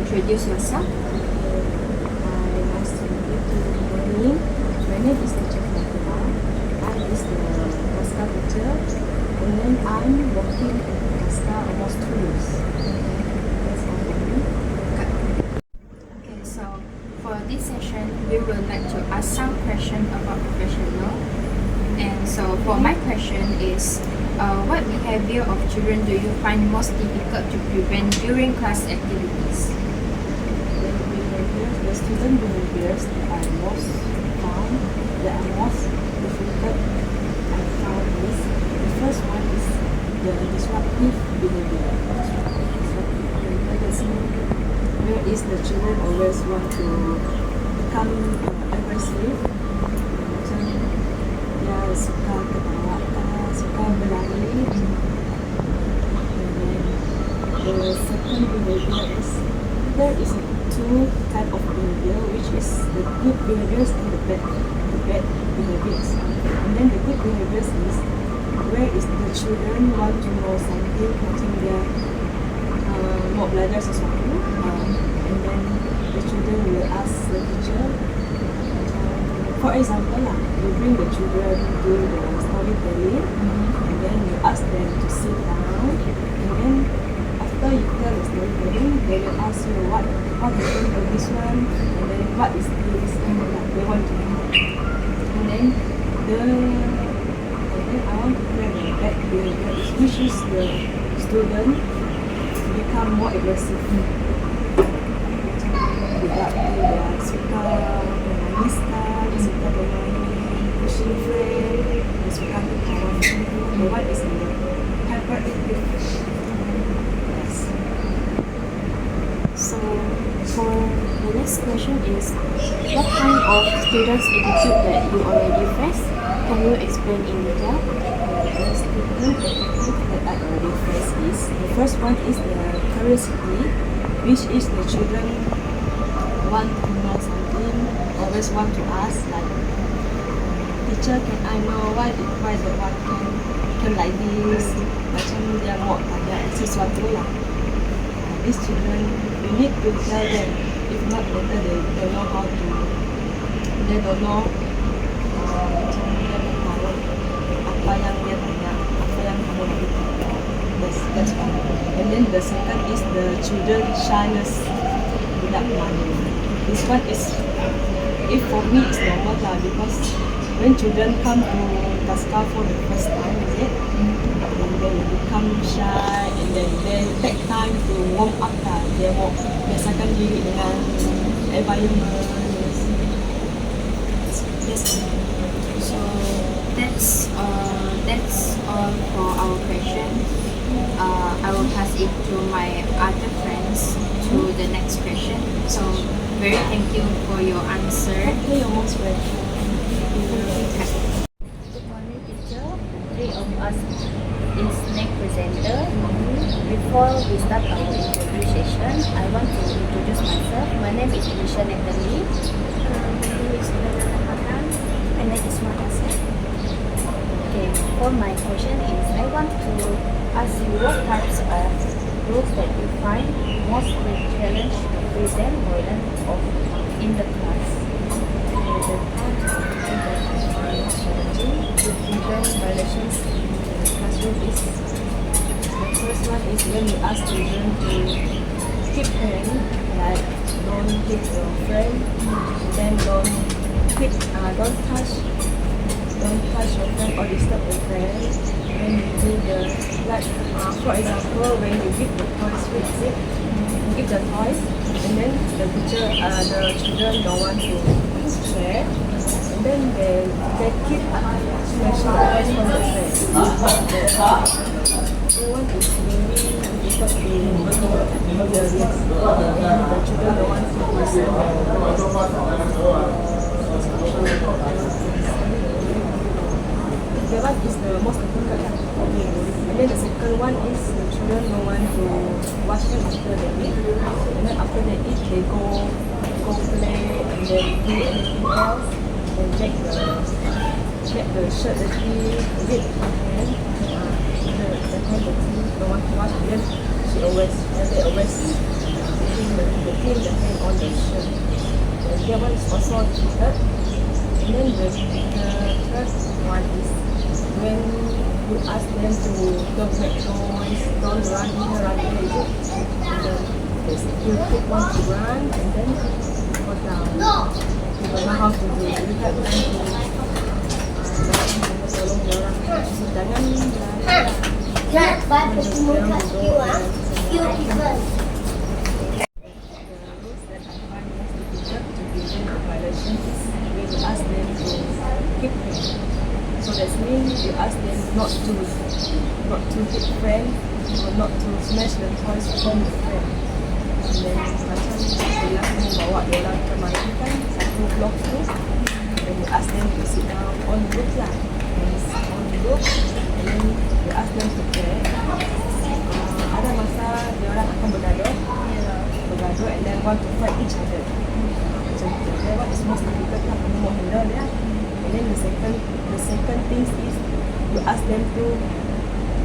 introduce yourself? Hi, nice to meet you. Good morning. My name is Teacher Fatima. I is the Kaska teacher, and then I'm working in Kaska almost 2 years. That's all for me. Okay, so for this session, we would like to ask some questions about professional. And so for my question is, what behavior of children do you find most difficult to prevent during class activities? The student behaviors that are most difficult I found is the first one is the disruptive behavior. Where is the children always want to become aggressive, macam dia suka ketawa, suka berlari. And then the second behavior is there is two type of behavior, which is the good behaviors and the bad behaviors. And then the good behaviors is where is the children want to know something, macam dia mau belajar sesuatu, and then the children will ask the teacher. For example lah, you bring the children to the storytelling, and then you ask them to sit down, and then after you tell the storytelling, they will ask you what happened to this one, and then what is this, and they want to know. And then I want to tell the bad behavior is which is the student become more aggressive. Macam dia suka menangis kah, dia suka bermain pushing frame, dia suka berkawan. The one is the hyperactive. Yes. So for the next question is, what kind of students attitude that you already face? Can you explain in detail? The student attitude that I already face is the first one is the curiosity, which is the children want to know something, always want to ask like, teacher, can I know why the one can like this? Macam dia mau tanya sesuatu lah. These children, we need to tell them. If not, later they don't know how to. They don't know. Macam dia tak tahu apa yang dia tanya, apa yang kamu nak tanya. That's one. And then the second is the children shyness without money. This one is, if for me it's normal lah, because when children come to Kaska for the first time, is it? And they become shy, and then they take time to warm up lah. Dia mau biasakan diri dengan environment. Yes. So that's all for our question. I will pass it to my other friends to the next question. So very thank you for your answer. Okay, you're most welcome. Good morning, teacher. Three of us is next presenter. Before we start our interview session, I want to introduce myself. My name is Alicia Natalie. My name is Nana Makan. My name is Makasih. Okay, for my question is, I want to ask you what types of rules that you find most challenge to present or learn of in the class. The types of things that are most challenging to prevent violations in the classroom is, The first one is when you ask children to keep hand, like don't hit your friend, then don't touch your friend or disturb your friend. When you do the like, for example, when you give the toys, you give the toys, and then the children don't want to share, and then they keep snatching the toys from the friend. The one is really difficult to the children don't want to listen. That one is the most difficult for me. And then the second one is the children don't want to wash them after they eat. And then after they eat, they go play and then do anything else. And check the shirt dirty, a bit the hand. The hand dirty, don't want to wash. And then they always putting the putting the hand on the shirt. That one is also repeated. And then the third one is when you ask them to don't make noise, don't run here, run there, is it? And then you pick one to run and then go down. You don't know how to do it. You have time to tolong dia orang. Jangan ask them to keep them. So that means you ask them not to hit friend or not to smash the toys from the friend. And then macam bila kamu bawa dia orang ke mana kan satu blok tu, then you ask them to sit down on the roof lah. On the roof, and then you ask them to play. Ada masa dia orang akan bergaduh, and then want to fight each other. So that one is most difficult lah kamu mau handle dia. And then the second thing is you ask them to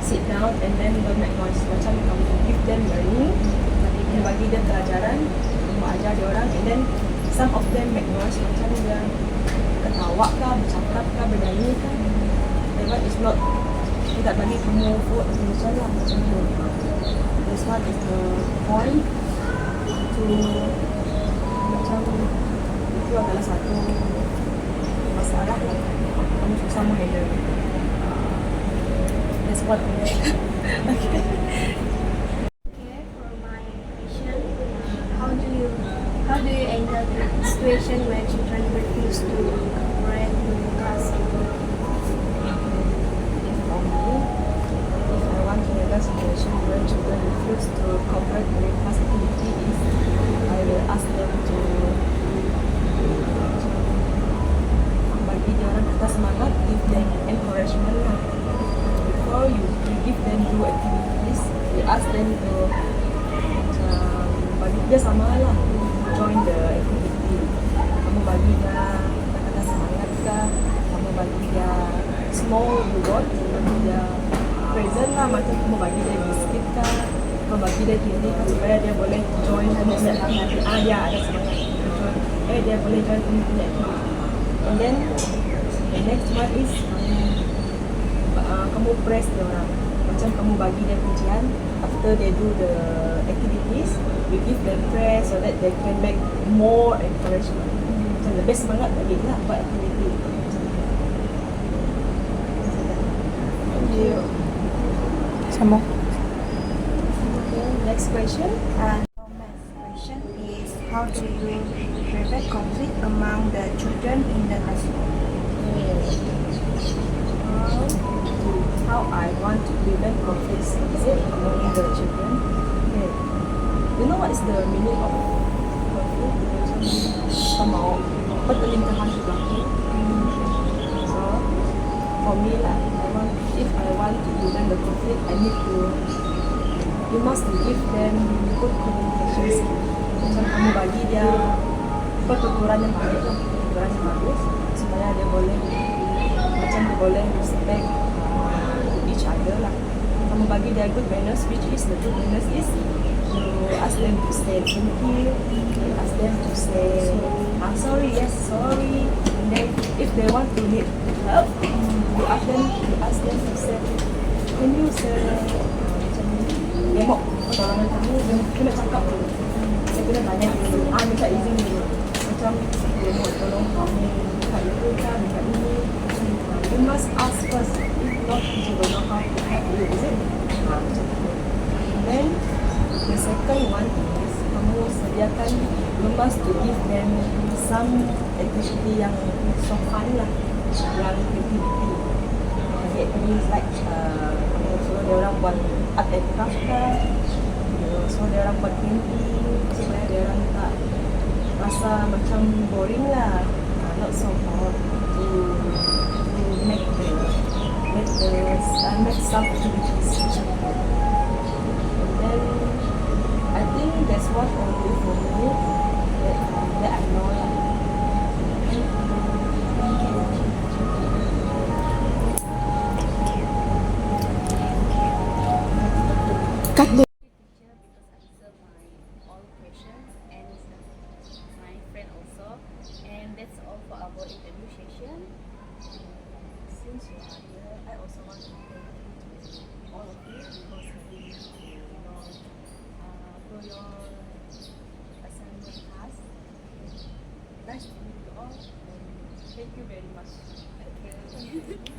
sit down and then don't make noise. Macam kamu give them learning, kamu bagi dia pelajaran, kamu ajar dia orang, and then some of them make noise macam dia ketawa kah, bercakap kah, bernyanyi kah. That one is not, tidak bagi kamu buat macam lah macam tu. This one is the point to macam itu adalah satu masalah lah kamu susah menghandle. That's what I mean. Okay. Okay, for my question, how do you handle the situation where children refuse to cooperate in class? If I want to handle situation where children refuse to cooperate with class activity, is I will ask them to bagi dia orang kata semangat, give them encouragement lah. Before you give them do activities, you ask them to macam bagi dia sama lah, join the activity. Kamu bagi dia kata semangat kah, kamu bagi dia small reward, bagi dia present lah, macam kamu bagi dia biskit kah, kamu bagi dia ini kan supaya dia boleh join dan dia ada semangat join, dia boleh join ini activity. And then the next one is kamu press dia orang, macam kamu bagi dia pujian after they do the activities, you give them praise so that they can make more encouragement. Macam lebih semangat lagi lah buat activity. Thank you. Sama. Okay, next question. Our next question is, how do you prevent conflict among the children in the classroom? How I want to prevent conflicts, is it among the children? Okay. You know what is the meaning of conflict? Kita mau pertelingkahan berlaku. So for me lah, if I want to prevent the conflict, I need to, you must give them good communication skill. Macam kamu bagi dia pertuturan yang baik lah, pertuturan yang bagus, supaya dia boleh macam dia boleh respect each other lah. Kamu bagi dia good manners, which is the good manners is you ask them to say thank you, you ask them to say sorry, yes, sorry, and then if they want to need help, you ask them to say, can you say macam demok pertolongan kamu, dia kena cakap dulu, saya kena tanya dulu, minta izin dulu, macam demok tolong kamu minta itu kan, minta ini. You must ask first, if not you don't know how to help you, is it? Macam tu. And then the second one is kamu sediakan, you must to give them some activity yang so fun lah, yang activity. It means like kamu suruh dia orang buat art and craft kah, suruh dia orang buat painting supaya dia orang tak rasa macam boring lah, not so hard to make some activities. And then I think that's what only for me that I know lah. Cut the Teacher because answer my all questions, and all. Thank you very much.